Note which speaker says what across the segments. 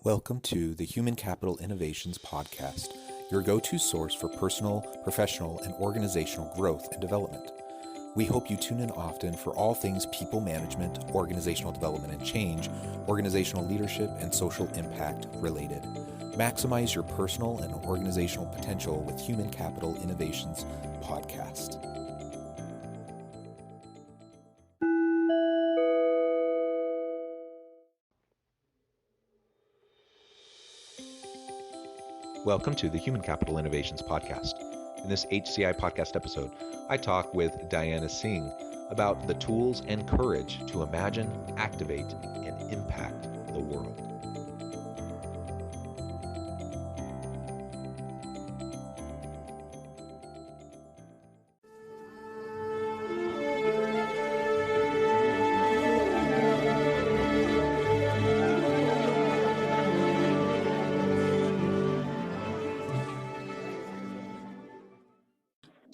Speaker 1: Welcome to the Human Capital Innovations Podcast, your go-to source for personal, professional, and organizational growth and development. We hope you tune in often for all things people management, organizational development and change, organizational leadership, and social impact related. Maximize your personal and organizational potential with Human Capital Innovations Podcast. Welcome to the Human Capital Innovations Podcast. In this HCI podcast episode, I talk with Deanna Singh about the tools and courage to imagine, activate, and impact the world.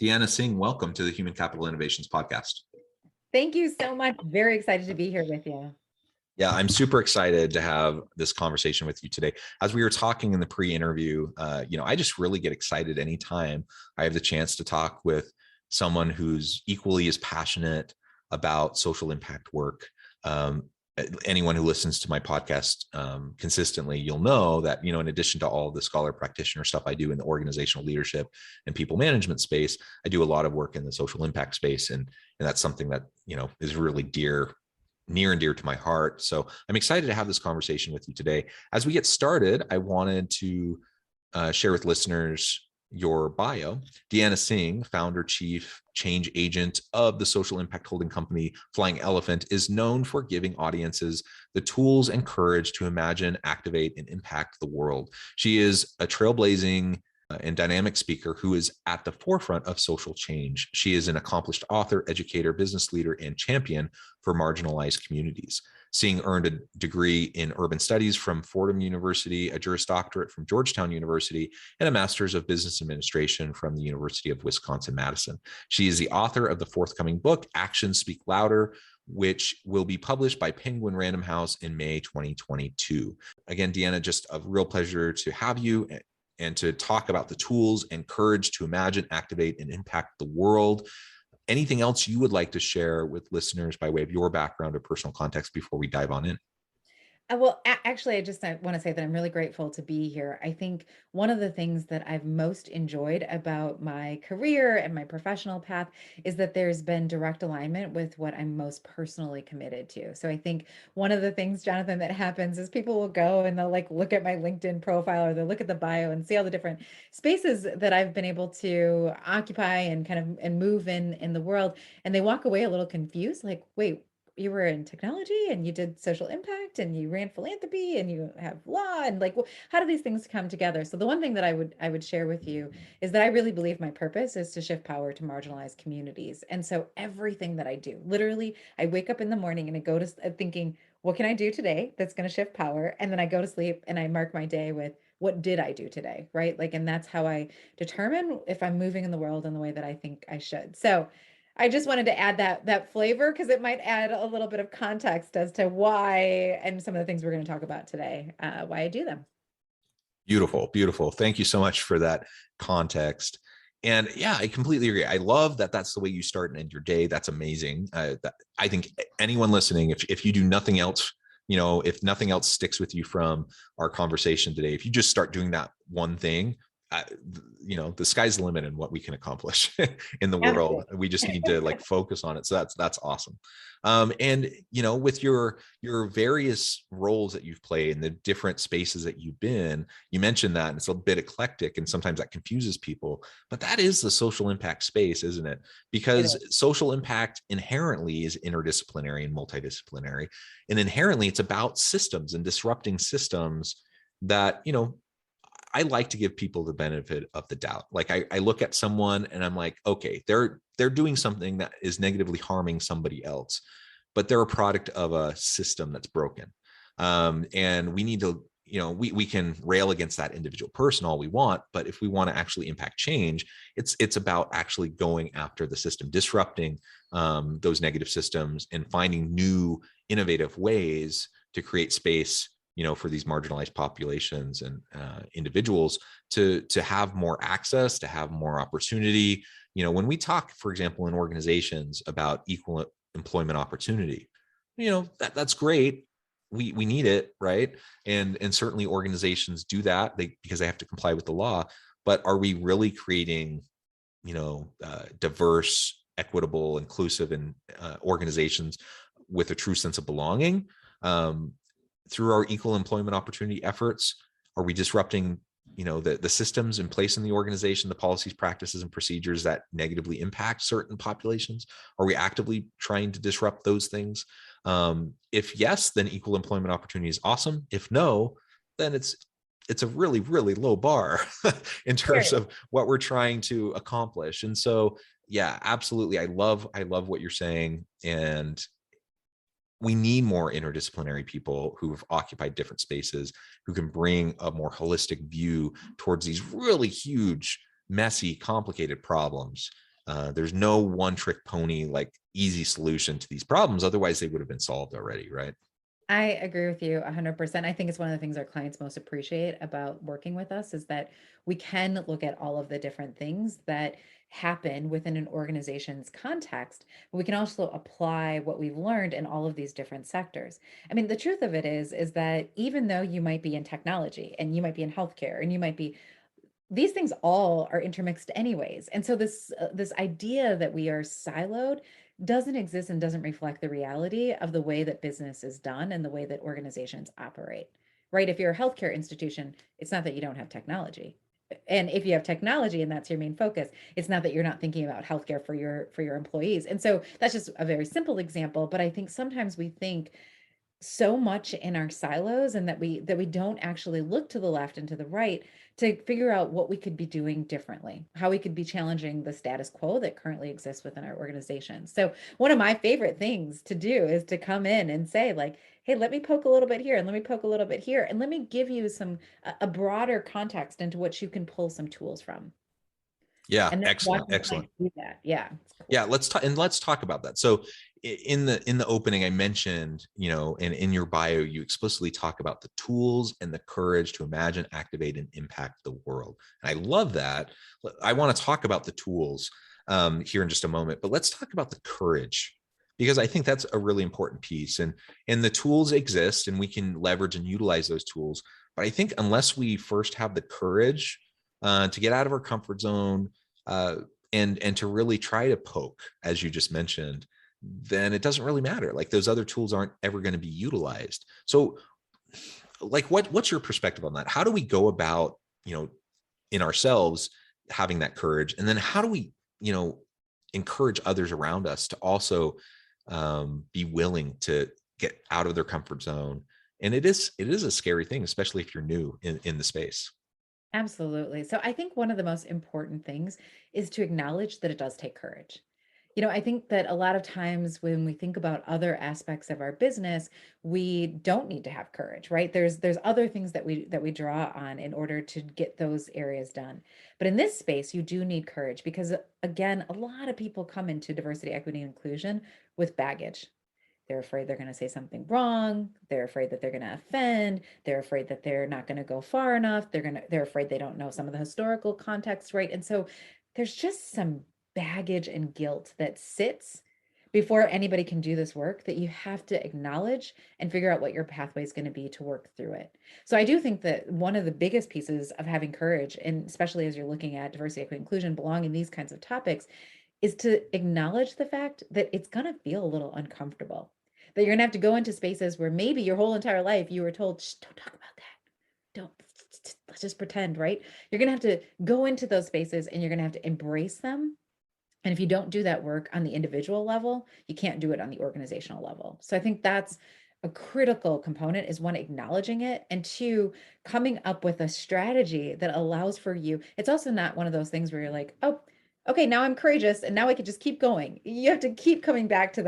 Speaker 1: Deanna Singh, welcome to the Human Capital Innovations Podcast.
Speaker 2: Thank you so much. Very excited to be here with you.
Speaker 1: Yeah, I'm super excited to have this conversation with you today. As we were talking in the pre-interview, I just really get excited anytime I have the chance to talk with someone who's equally as passionate about social impact work. Anyone who listens to my podcast consistently, you'll know that, in addition to all the scholar practitioner stuff I do in the organizational leadership and people management space, I do a lot of work in the social impact space. And that's something that, is really near and dear to my heart. So I'm excited to have this conversation with you today. As we get started, I wanted to share with listeners your bio. Deanna Singh, founder, chief change agent of the social impact holding company Flying Elephant, is known for giving audiences the tools and courage to imagine, activate, and impact the world. She is a trailblazing and dynamic speaker who is at the forefront of social change. She is an accomplished author, educator, business leader, and champion for marginalized communities. Singh earned a degree in urban studies from Fordham University, a Juris Doctorate from Georgetown University, and a master's of business administration from the University of Wisconsin-Madison. She is the author of the forthcoming book, Actions Speak Louder, which will be published by Penguin Random House in May 2022. Again, Deanna, just a real pleasure to have you and to talk about the tools and courage to imagine, activate, and impact the world. Anything else you would like to share with listeners by way of your background or personal context before we dive on in?
Speaker 2: Well, actually, I want to say that I'm really grateful to be here. I think one of the things that I've most enjoyed about my career and my professional path is that there's been direct alignment with what I'm most personally committed to. So I think one of the things, Jonathan, that happens is people will go and they'll look at my LinkedIn profile or they'll look at the bio and see all the different spaces that I've been able to occupy and and move in the world. And they walk away a little confused, like, wait, you were in technology and you did social impact and you ran philanthropy and you have law and how do these things come together? So the one thing that I would share with you is that I really believe my purpose is to shift power to marginalized communities. And so everything that I do, literally, I wake up in the morning and I go to thinking, what can I do today that's going to shift power? And then I go to sleep and I mark my day with, what did I do today? Right? And that's how I determine if I'm moving in the world in the way that I think I should. So I just wanted to add that flavor because it might add a little bit of context as to why and some of the things we're going to talk about today, why I do them.
Speaker 1: Beautiful, beautiful. Thank you so much for that context. And yeah, I completely agree. I love that that's the way you start and end your day. That's amazing. I think anyone listening, if you do nothing else, if nothing else sticks with you from our conversation today, if you just start doing that one thing, the sky's the limit in what we can accomplish in the world. We just need to focus on it. So that's awesome. And with your various roles that you've played and the different spaces that you've been, you mentioned that, and it's a bit eclectic and sometimes that confuses people, but that is the social impact space, isn't it? Because social impact inherently is interdisciplinary and multidisciplinary, and inherently it's about systems and disrupting systems that, I like to give people the benefit of the doubt. I look at someone and I'm like, okay, they're doing something that is negatively harming somebody else, but they're a product of a system that's broken. And we need to, we can rail against that individual person all we want, but if we want to actually impact change, it's about actually going after the system, disrupting those negative systems and finding new innovative ways to create space for these marginalized populations and individuals to have more access, to have more opportunity. When we talk, for example, in organizations about equal employment opportunity, that's great. We need it, right? And certainly organizations do that because they have to comply with the law. But are we really creating, diverse, equitable, inclusive, and organizations with a true sense of belonging through our equal employment opportunity efforts? Are we disrupting, the systems in place in the organization, the policies, practices, and procedures that negatively impact certain populations? Are we actively trying to disrupt those things? If yes, then equal employment opportunity is awesome. If no, then it's a really, really low bar in terms
Speaker 2: Sure.
Speaker 1: of what we're trying to accomplish. And so, yeah, absolutely. I love what you're saying. And we need more interdisciplinary people who have occupied different spaces, who can bring a more holistic view towards these really huge, messy, complicated problems. There's no one trick pony, like easy solution to these problems. Otherwise they would have been solved already. Right.
Speaker 2: I agree with you 100%. I think it's one of the things our clients most appreciate about working with us is that we can look at all of the different things that happen within an organization's context. But we can also apply what we've learned in all of these different sectors. I mean, the truth of it is that even though you might be in technology and you might be in healthcare and you might be, these things all are intermixed anyways. And so this idea that we are siloed doesn't exist and doesn't reflect the reality of the way that business is done and the way that organizations operate. Right? If you're a healthcare institution, it's not that you don't have technology. And if you have technology and that's your main focus, it's not that you're not thinking about healthcare for your employees. And so that's just a very simple example, but I think sometimes we think so much in our silos and that we don't actually look to the left and to the right to figure out what we could be doing differently, how we could be challenging the status quo that currently exists within our organization. So one of my favorite things to do is to come in and say like, hey, let me poke a little bit here and let me poke a little bit here and let me give you a broader context into which you can pull some tools from.
Speaker 1: Yeah.
Speaker 2: And then
Speaker 1: Excellent.
Speaker 2: watching
Speaker 1: Excellent.
Speaker 2: clients do that. Yeah, it's
Speaker 1: Yeah,
Speaker 2: cool.
Speaker 1: let's talk about that. So in the opening I mentioned, and in your bio you explicitly talk about the tools and the courage to imagine, activate, and impact the world. And I love that. I want to talk about the tools here in just a moment, but let's talk about the courage, because I think that's a really important piece. And the tools exist and we can leverage and utilize those tools, but I think unless we first have the courage to get out of our comfort zone, uh, and to really try to poke, as you just mentioned, then it doesn't really matter. Like those other tools aren't ever going to be utilized. So like what's your perspective on that? How do we go about, in ourselves having that courage? And then how do we, encourage others around us to also be willing to get out of their comfort zone? And it is a scary thing, especially if you're new in the space.
Speaker 2: Absolutely. So I think one of the most important things is to acknowledge that it does take courage. I think that a lot of times when we think about other aspects of our business, we don't need to have courage, right? There's other things that we draw on in order to get those areas done. But in this space, you do need courage because again, a lot of people come into diversity, equity, and inclusion with baggage. They're afraid they're going to say something wrong. They're afraid that they're going to offend. They're afraid that they're not going to go far enough. They're afraid they don't know some of the historical context, right? And so there's just some baggage and guilt that sits before anybody can do this work that you have to acknowledge and figure out what your pathway is going to be to work through it. So I do think that one of the biggest pieces of having courage, and especially as you're looking at diversity, equity, inclusion, belonging, these kinds of topics, is to acknowledge the fact that it's going to feel a little uncomfortable. That you're going to have to go into spaces where maybe your whole entire life you were told, shh, don't talk about that. Don't, let's just pretend, right? You're going to have to go into those spaces and you're going to have to embrace them. And if you don't do that work on the individual level, you can't do it on the organizational level. So I think that's a critical component is one, acknowledging it, and two, coming up with a strategy that allows for you. It's also not one of those things where you're like, oh, okay, now I'm courageous and now I can just keep going. You have to keep coming back to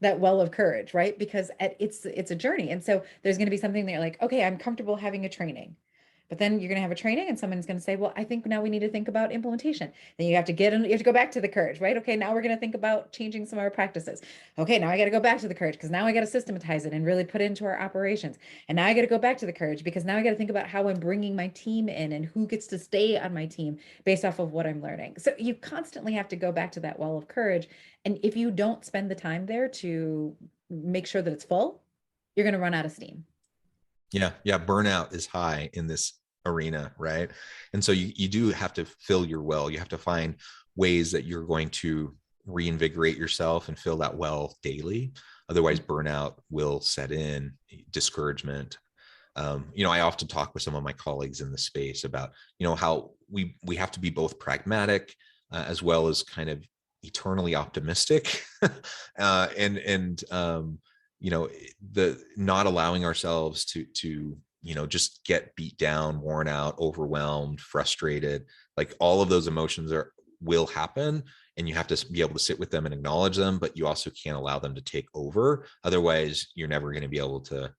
Speaker 2: that well of courage, right? Because it's a journey. And so there's going to be something that you're like, okay, I'm comfortable having a training. But then you're going to have a training and someone's going to say, well, I think now we need to think about implementation. Then you have to you have to go back to the courage, right? Okay, now we're going to think about changing some of our practices. Okay, now I got to go back to the courage because now I got to systematize it and really put it into our operations. And now I got to go back to the courage because now I got to think about how I'm bringing my team in and who gets to stay on my team based off of what I'm learning. So you constantly have to go back to that well of courage. And if you don't spend the time there to make sure that it's full, you're going to run out of steam.
Speaker 1: Yeah. Yeah. Burnout is high in this arena, right? And so you do have to fill your well. You have to find ways that you're going to reinvigorate yourself and fill that well daily. Otherwise, burnout will set in, discouragement. I often talk with some of my colleagues in the space about, how we have to be both pragmatic as well as kind of eternally optimistic, the not allowing ourselves to just get beat down, worn out, overwhelmed, frustrated. Like all of those emotions will happen, and you have to be able to sit with them and acknowledge them, but you also can't allow them to take over. Otherwise, you're never going to be able to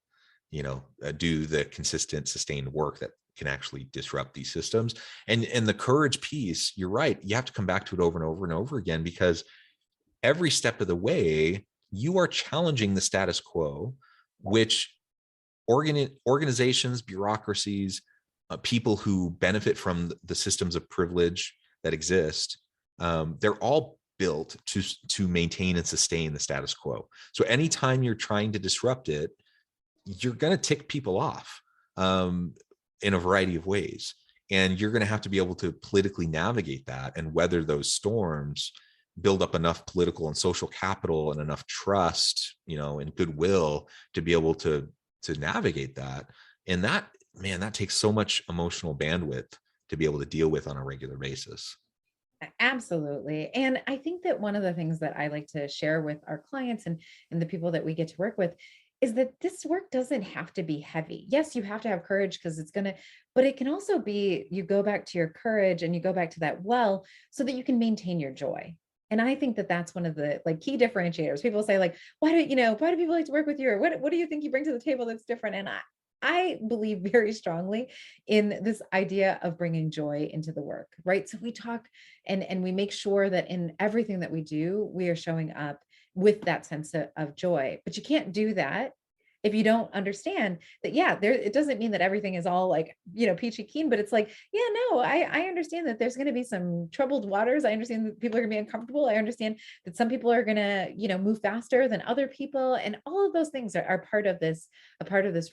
Speaker 1: do the consistent, sustained work that can actually disrupt these systems. And the courage piece, you're right. You have to come back to it over and over and over again, because every step of the way, you are challenging the status quo, which organizations, bureaucracies, people who benefit from the systems of privilege that exist, they're all built to maintain and sustain the status quo. So anytime you're trying to disrupt it, you're going to tick people off in a variety of ways. And you're going to have to be able to politically navigate that and weather those storms, build up enough political and social capital and enough trust, and goodwill to be able to navigate that. And that takes so much emotional bandwidth to be able to deal with on a regular basis.
Speaker 2: Absolutely. And I think that one of the things that I like to share with our clients and the people that we get to work with is that this work doesn't have to be heavy. Yes, you have to have courage because but it can also be, you go back to your courage and you go back to that well so that you can maintain your joy. And I think that that's one of the key differentiators. People say why do people like to work with you? Or what do you think you bring to the table that's different? And I believe very strongly in this idea of bringing joy into the work, right? So we talk and we make sure that in everything that we do, we are showing up with that sense of joy. But you can't do that if you don't understand that, it doesn't mean that everything is all peachy keen, but it's I understand that there's going to be some troubled waters. I understand that people are going to be uncomfortable. I understand that some people are going to, move faster than other people. And all of those things are a part of this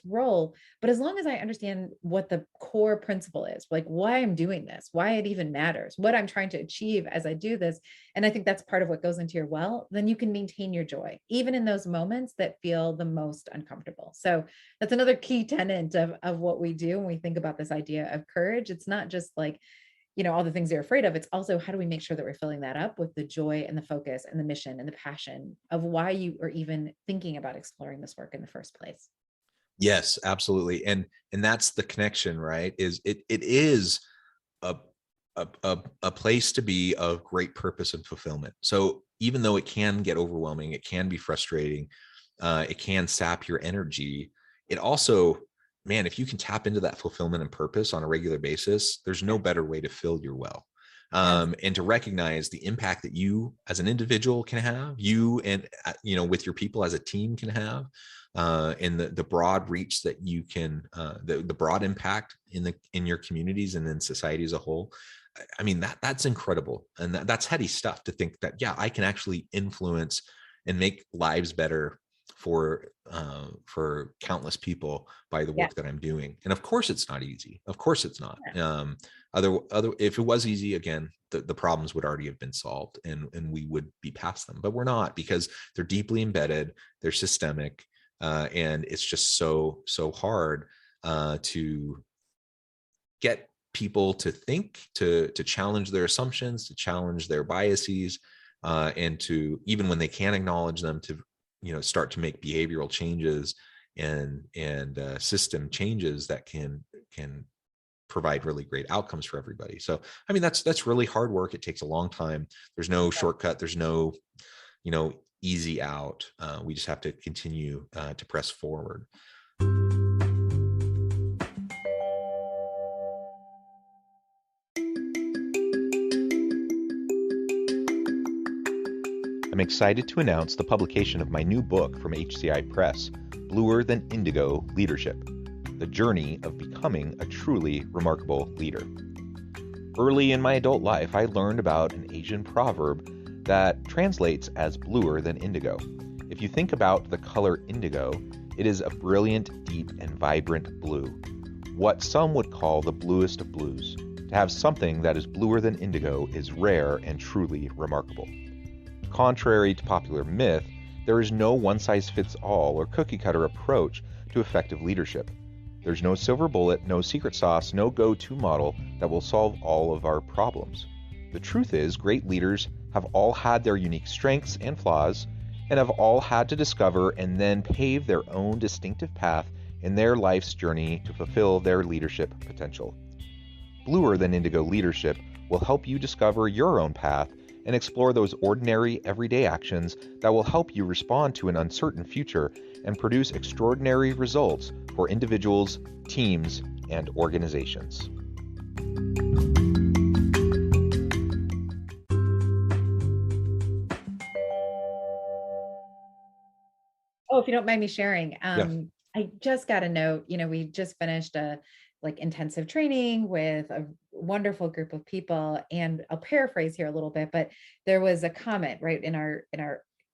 Speaker 2: role. But as long as I understand what the core principle is, why I'm doing this, why it even matters, what I'm trying to achieve as I do this, and I think that's part of what goes into your well, then you can maintain your joy, even in those moments that feel the most uncomfortable. So that's another key tenet of what we do when we think about this idea of courage. It's not just all the things you're afraid of. It's also, how do we make sure that we're filling that up with the joy and the focus and the mission and the passion of why you are even thinking about exploring this work in the first place?
Speaker 1: Yes, absolutely. And that's the connection, right? It is a a place to be of great purpose and fulfillment. So even though it can get overwhelming, it can be frustrating, it can sap your energy, it also, man, if you can tap into that fulfillment and purpose on a regular basis, there's no better way to fill your well. And to recognize the impact that you as an individual can have, you and with your people as a team can have, and the broad reach that you can, the broad impact in your communities and in society as a whole. I mean, that's incredible. And that's heady stuff, to think that, I can actually influence and make lives better for countless people by the work that I'm doing. And of course it's not easy. Of course it's not. Other if it was easy, again, the problems would already have been solved, and we would be past them, but we're not, because they're deeply embedded, they're systemic, and it's just so hard to get people to think, to challenge their assumptions, to challenge their biases, and to, even when they can't acknowledge them, to start to make behavioral changes and system changes that can provide really great outcomes for everybody. So I mean, that's really hard work. It takes a long time. There's no shortcut. There's no easy out. We just have to continue to press forward. I'm excited to announce the publication of my new book from HCI Press, Bluer Than Indigo Leadership: The Journey of Becoming a Truly Remarkable Leader. Early in my adult life, I learned about an Asian proverb that translates as bluer than indigo. If you think about the color indigo, it is a brilliant, deep, and vibrant blue, what some would call the bluest of blues. To have something that is bluer than indigo is rare and truly remarkable. Contrary to popular myth, there is no one-size-fits-all or cookie-cutter approach to effective leadership. There's no silver bullet, no secret sauce, no go-to model that will solve all of our problems. The truth is, great leaders have all had their unique strengths and flaws, and have all had to discover and then pave their own distinctive path in their life's journey to fulfill their leadership potential. Bluer Than Indigo Leadership will help you discover your own path and explore those ordinary, everyday actions that will help you respond to an uncertain future and produce extraordinary results for individuals, teams, and organizations.
Speaker 2: Oh, if you don't mind me sharing,
Speaker 1: Yeah.
Speaker 2: I just got a note, we just finished a intensive training with a wonderful group of people. And I'll paraphrase here a little bit, but there was a comment right in our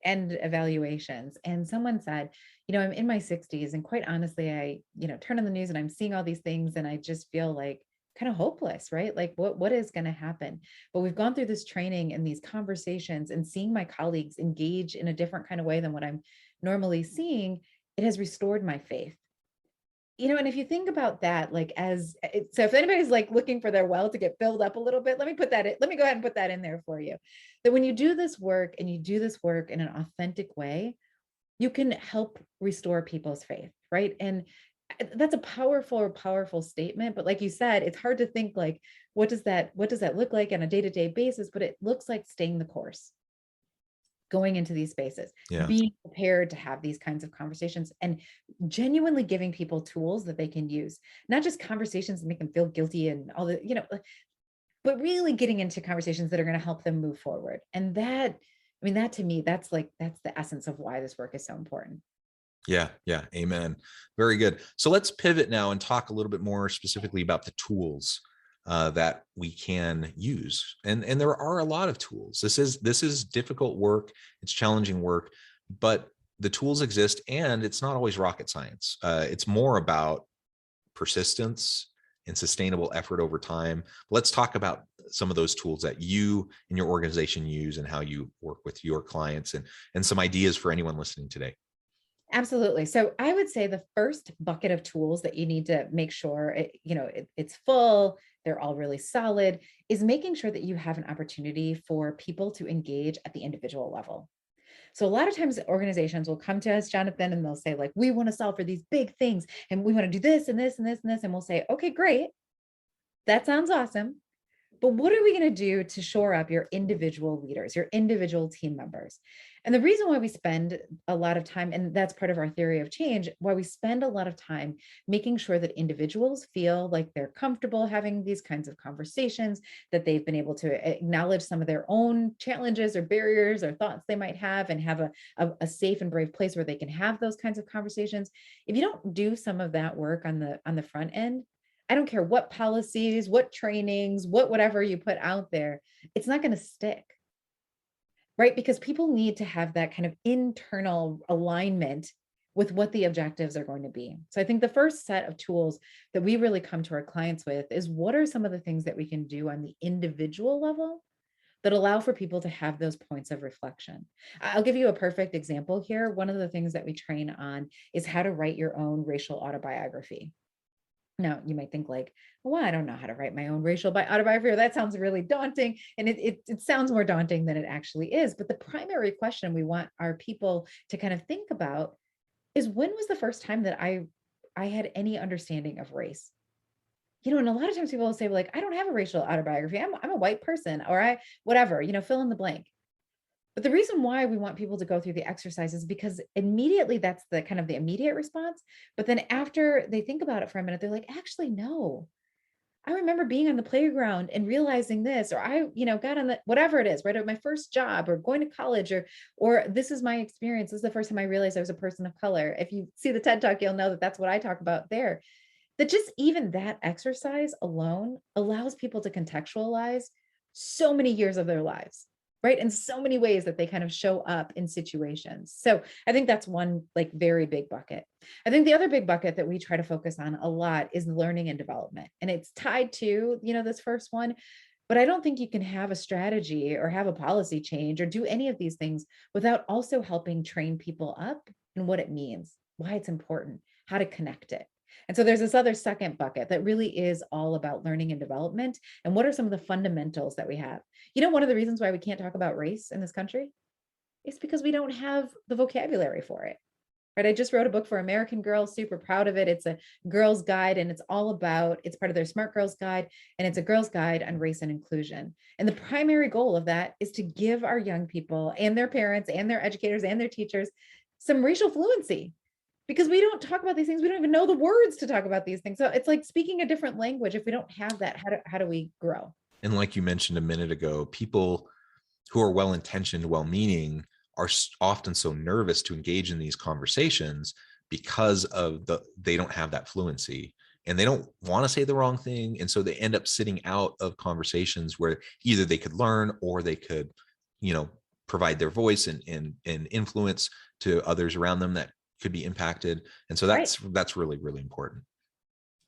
Speaker 2: end evaluations. And someone said, I'm in my 60s. And quite honestly, I, turn on the news and I'm seeing all these things and I just feel like kind of hopeless, right? Like what is going to happen? But we've gone through this training and these conversations and seeing my colleagues engage in a different kind of way than what I'm normally seeing, it has restored my faith. And if you think about that, so if anybody's looking for their well to get filled up a little bit, let me go ahead and put that in there for you. That when you do this work and you do this work in an authentic way, you can help restore people's faith, right? And that's a powerful statement. But like you said, it's hard to think what does that look like on a day-to-day basis? But it looks like staying the course, going into these spaces,
Speaker 1: Yeah.
Speaker 2: being prepared to have these kinds of conversations and genuinely giving people tools that they can use, not just conversations that make them feel guilty and all the, but really getting into conversations that are going to help them move forward. And that to me, that's the essence of why this work is so important.
Speaker 1: Yeah. Yeah. Amen. Very good. So let's pivot now and talk a little bit more specifically about the tools that we can use. And there are a lot of tools. This is difficult work. It's challenging work, but the tools exist, and it's not always rocket science. It's more about persistence and sustainable effort over time. Let's talk about some of those tools that you and your organization use and how you work with your clients, and some ideas for anyone listening today.
Speaker 2: Absolutely. So I would say the first bucket of tools that you need to make sure it's full, they're all really solid, is making sure that you have an opportunity for people to engage at the individual level. So a lot of times organizations will come to us, Jonathan, and they'll say we want to solve for these big things and we want to do this and this and this and this. And we'll say, okay, great. That sounds awesome. But what are we going to do to shore up your individual leaders, your individual team members? And the reason why we spend a lot of time, and that's part of our theory of change, why we spend a lot of time making sure that individuals feel like they're comfortable having these kinds of conversations, that they've been able to acknowledge some of their own challenges or barriers or thoughts they might have, and have a safe and brave place where they can have those kinds of conversations. If you don't do some of that work on the front end, I don't care what policies, what trainings, whatever you put out there, it's not going to stick, right? Because people need to have that kind of internal alignment with what the objectives are going to be. So I think the first set of tools that we really come to our clients with is, what are some of the things that we can do on the individual level that allow for people to have those points of reflection? I'll give you a perfect example here. One of the things that we train on is how to write your own racial autobiography. Now, you might think well, I don't know how to write my own racial autobiography, or that sounds really daunting. And it sounds more daunting than it actually is. But the primary question we want our people to kind of think about is, when was the first time that I had any understanding of race? And a lot of times people will say, I don't have a racial autobiography. I'm a white person, or whatever, fill in the blank. But the reason why we want people to go through the exercise is because immediately that's the kind of the immediate response. But then after they think about it for a minute, they're like, actually, no, I remember being on the playground and realizing this, or I, got on the whatever it is, right? Or my first job or going to college, or this is my experience. This is the first time I realized I was a person of color. If you see the TED Talk, you'll know that that's what I talk about there. That just even that exercise alone allows people to contextualize so many years of their lives, right? In so many ways that they kind of show up in situations. So I think that's one like very big bucket. I think the other big bucket that we try to focus on a lot is learning and development. And it's tied to, this first one, but I don't think you can have a strategy or have a policy change or do any of these things without also helping train people up in what it means, why it's important, how to connect it. And so there's this other second bucket that really is all about learning and development. And what are some of the fundamentals that we have? One of the reasons why we can't talk about race in this country is because we don't have the vocabulary for it. Right. I just wrote a book for American girls, super proud of it. It's a girl's guide and it's all about, it's part of their Smart Girls Guide, and it's a girl's guide on race and inclusion. And the primary goal of that is to give our young people and their parents and their educators and their teachers some racial fluency, because we don't talk about these things. We don't even know the words to talk about these things. So it's like speaking a different language. If we don't have that, how do we grow?
Speaker 1: And like you mentioned a minute ago, people who are well-intentioned, well-meaning are often so nervous to engage in these conversations because of they don't have that fluency and they don't want to say the wrong thing. And so they end up sitting out of conversations where either they could learn or they could, provide their voice and influence to others around them that could be impacted. And so
Speaker 2: Right.
Speaker 1: that's really, really important.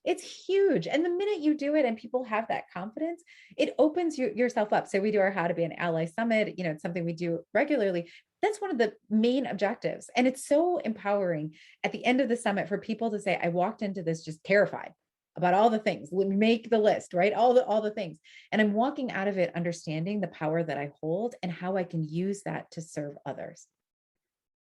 Speaker 2: It's huge. And the minute you do it and people have that confidence, it opens yourself up. So we do our How to Be an Ally Summit. It's something we do regularly. That's one of the main objectives. And it's so empowering at the end of the summit for people to say, I walked into this just terrified about all the things, make the list, right? All the things. And I'm walking out of it understanding the power that I hold and how I can use that to serve others.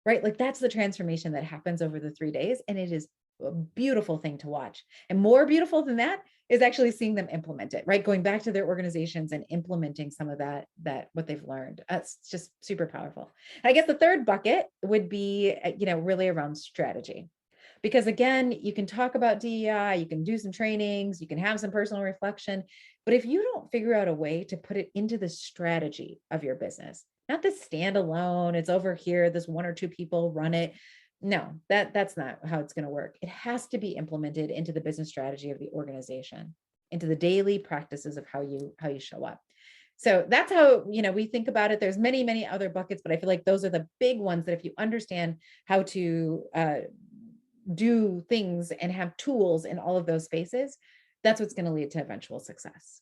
Speaker 2: Right? Like that's the transformation that happens over the 3 days. And it is a beautiful thing to watch. And more beautiful than that is actually seeing them implement it, right? Going back to their organizations and implementing some of that what they've learned. That's just super powerful. And I guess the third bucket would be, really around strategy. Because again, you can talk about DEI, you can do some trainings, you can have some personal reflection, but if you don't figure out a way to put it into the strategy of your business, not this standalone, it's over here, this one or two people run it. No, that's not how it's going to work. It has to be implemented into the business strategy of the organization, into the daily practices of how you show up. So that's how, we think about it. There's many, many other buckets, but I feel like those are the big ones that if you understand how to do things and have tools in all of those spaces, that's what's going to lead to eventual success.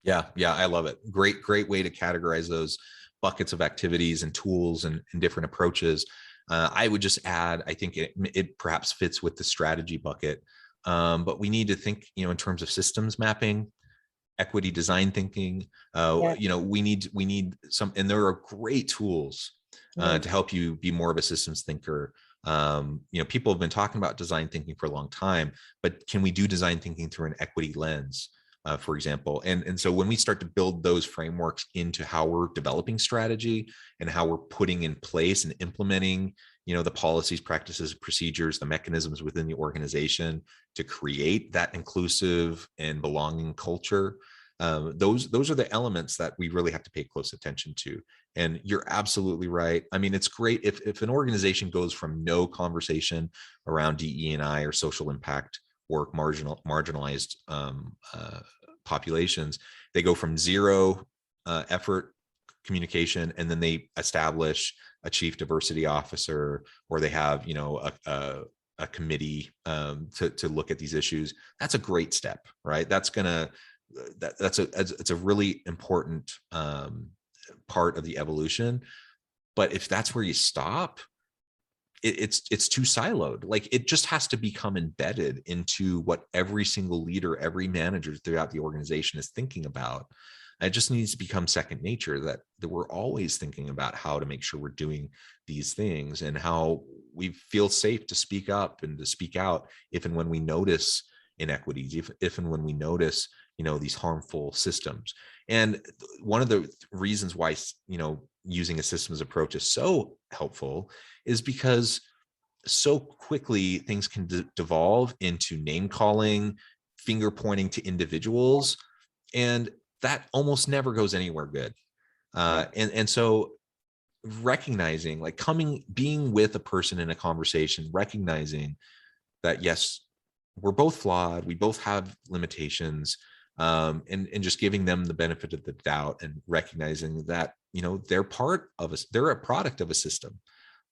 Speaker 1: Yeah, I love it. Great way to categorize those buckets of activities and tools and different approaches. I would just add, I think it perhaps fits with the strategy bucket, but we need to think, in terms of systems mapping, equity design thinking.
Speaker 2: Yeah.
Speaker 1: We need some, and there are great tools to help you be more of a systems thinker. People have been talking about design thinking for a long time, but can we do design thinking through an equity lens? For example. And so when we start to build those frameworks into how we're developing strategy and how we're putting in place and implementing, the policies, practices, procedures, the mechanisms within the organization to create that inclusive and belonging culture, those are the elements that we really have to pay close attention to. And you're absolutely right. I mean, it's great if an organization goes from no conversation around DE&I or social impact work, marginalized populations, they go from zero effort communication, and then they establish a chief diversity officer, or they have a committee to look at these issues. That's a great step, right? That's a really important part of the evolution. But if that's where you stop, it's too siloed. Like it just has to become embedded into what every single leader, every manager throughout the organization is thinking about. It just needs to become second nature, that we're always thinking about how to make sure we're doing these things and how we feel safe to speak up and to speak out if and when we notice inequities, if and when we notice these harmful systems. And one of the reasons why using a systems approach is so helpful is because so quickly things can devolve into name calling, finger pointing to individuals, and that almost never goes anywhere good. And so recognizing, like, being with a person in a conversation, recognizing that, yes, we're both flawed, we both have limitations, and just giving them the benefit of the doubt, and recognizing that, they're they're a product of a system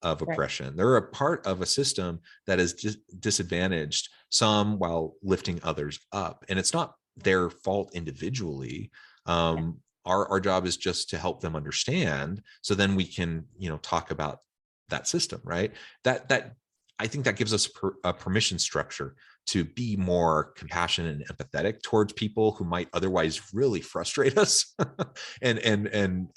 Speaker 1: of oppression. They're a part of a system that is disadvantaged some while lifting others up. And it's not their fault individually. Our job is just to help them understand. So then we can, talk about that system, right? That I think that gives us a permission structure to be more compassionate and empathetic towards people who might otherwise really frustrate us and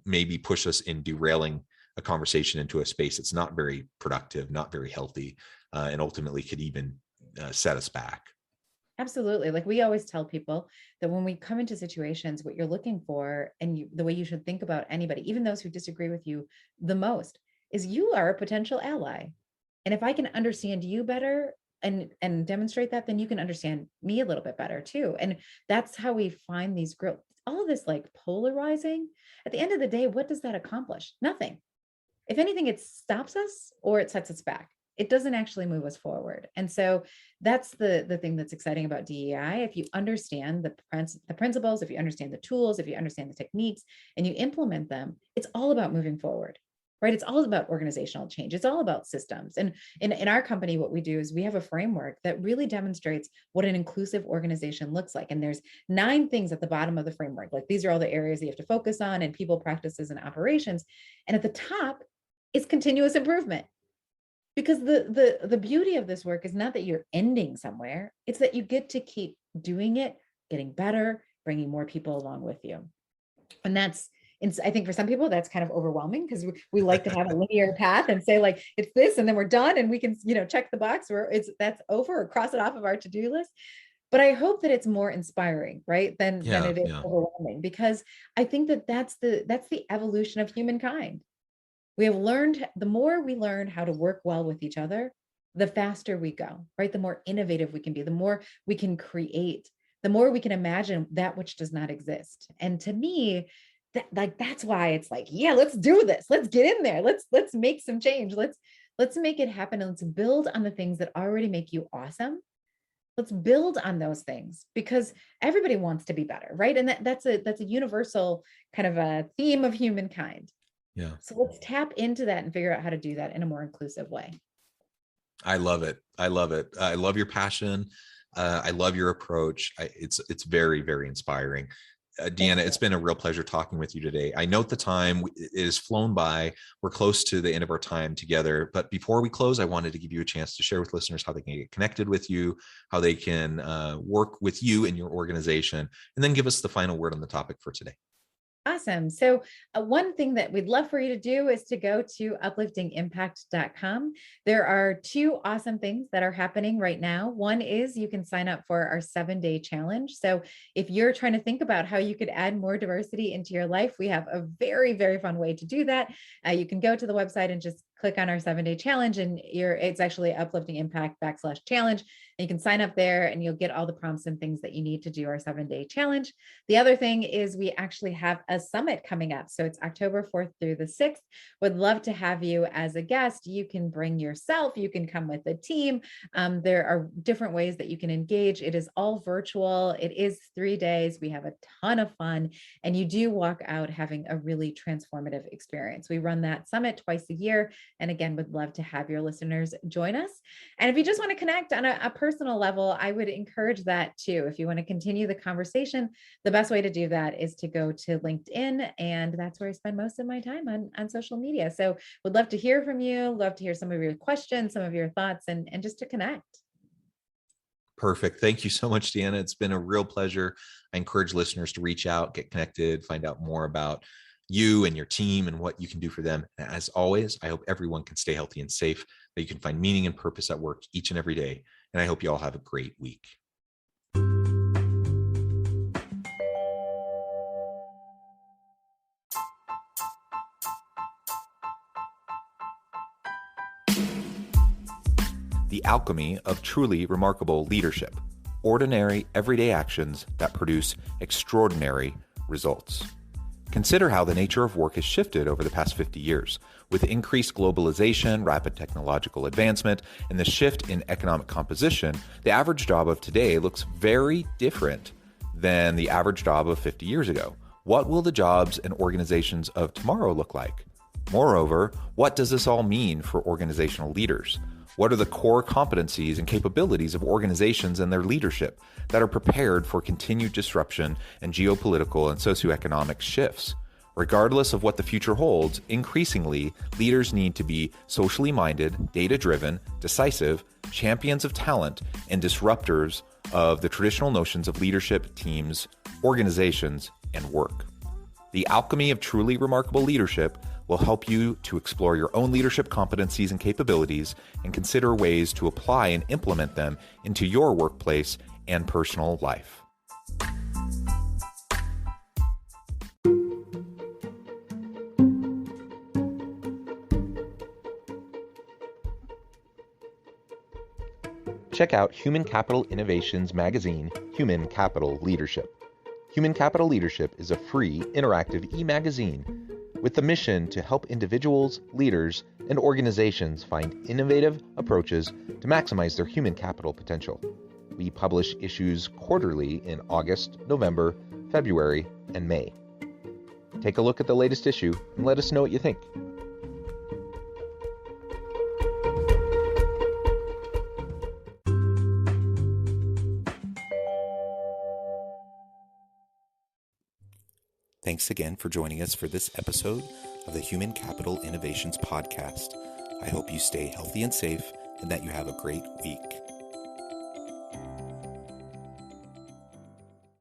Speaker 1: maybe push us in derailing a conversation into a space that's not very productive, not very healthy, and ultimately could even set us back.
Speaker 2: Absolutely. Like, we always tell people that when we come into situations, what you're looking for, and the way you should think about anybody, even those who disagree with you the most, is you are a potential ally. And if I can understand you better and demonstrate that, then you can understand me a little bit better too. And that's how we find these groups. All of this, like, polarizing, at the end of the day, what does that accomplish? Nothing. If anything, it stops us or it sets us back. It doesn't actually move us forward. And so that's the thing that's exciting about DEI. If you understand the principles, if you understand the tools, if you understand the techniques, and you implement them, it's all about moving forward, right? It's all about organizational change. It's all about systems. And in our company, what we do is we have a framework that really demonstrates what an inclusive organization looks like. And there's 9 things at the bottom of the framework. Like, these are all the areas that you have to focus on, and people, practices, and operations. And at the top is continuous improvement. Because the beauty of this work is not that you're ending somewhere, it's that you get to keep doing it, getting better, bringing more people along with you. And I think for some people that's kind of overwhelming, because we like to have a linear path and say, like, it's this and then we're done and we can, check the box where that's over or cross it off of our to-do list. But I hope that it's more inspiring, right, than it is overwhelming, because I think that that's the evolution of humankind. We have learned, the more we learn how to work well with each other, the faster we go, right? The more innovative we can be, the more we can create, the more we can imagine that which does not exist. And to me, that's why it's like, yeah, let's do this. Let's get in there. Let's make some change. Let's make it happen. And let's build on the things that already make you awesome. Let's build on those things, because everybody wants to be better, right? And that's a universal kind of a theme of humankind.
Speaker 1: Yeah.
Speaker 2: So let's tap into that and figure out how to do that in a more inclusive way.
Speaker 1: I love it. I love it. I love your passion. I love your approach. It's very, very inspiring. Deanna, it's been a real pleasure talking with you today. I note the time is flown by. We're close to the end of our time together. But before we close, I wanted to give you a chance to share with listeners how they can get connected with you, how they can work with you and your organization, and then give us the final word on the topic for today.
Speaker 2: Awesome. So one thing that we'd love for you to do is to go to upliftingimpact.com. There are 2 awesome things that are happening right now. One is you can sign up for our 7-day challenge. So if you're trying to think about how you could add more diversity into your life, we have a very, very fun way to do that. You can go to the website and just click on our 7-day challenge, and it's actually upliftingimpact.com/challenge. And you can sign up there and you'll get all the prompts and things that you need to do our 7-day challenge. The other thing is we actually have a summit coming up. So it's October 4th through the 6th. Would love to have you as a guest. You can bring yourself, you can come with a team. There are different ways that you can engage. It is all virtual. It is 3 days. We have a ton of fun, and you do walk out having a really transformative experience. We run that summit twice a year. And again, would love to have your listeners join us. And if you just want to connect on a personal level, I would encourage that too. If you want to continue the conversation, the best way to do that is to go to LinkedIn. And that's where I spend most of my time on social media. So would love to hear from you, love to hear some of your questions, some of your thoughts, and just to connect.
Speaker 1: Perfect. Thank you so much, Deanna. It's been a real pleasure. I encourage listeners to reach out, get connected, find out more about you and your team and what you can do for them. And as always, I hope everyone can stay healthy and safe, that you can find meaning and purpose at work each and every day. And I hope you all have a great week. The alchemy of truly remarkable leadership. ordinary, everyday actions that produce extraordinary results. Consider how the nature of work has shifted over the past 50 years. With increased globalization, rapid technological advancement, and the shift in economic composition, the average job of today looks very different than the average job of 50 years ago. What will the jobs and organizations of tomorrow look like? Moreover, what does this all mean for organizational leaders? What are the core competencies and capabilities of organizations and their leadership that are prepared for continued disruption and geopolitical and socioeconomic shifts? Regardless of what the future holds, increasingly, leaders need to be socially minded, data-driven, decisive, champions of talent, and disruptors of the traditional notions of leadership, teams, organizations, and work. The alchemy of truly remarkable leadership will help you to explore your own leadership competencies and capabilities and consider ways to apply and implement them into your workplace and personal life. Check out Human Capital Innovations magazine, Human Capital Leadership. Human Capital Leadership is a free, interactive e-magazine with the mission to help individuals, leaders, and organizations find innovative approaches to maximize their human capital potential. We publish issues quarterly in August, November, February, and May. Take a look at the latest issue and let us know what you think. Thanks again for joining us for this episode of the Human Capital Innovations Podcast. I hope you stay healthy and safe and that you have a great week.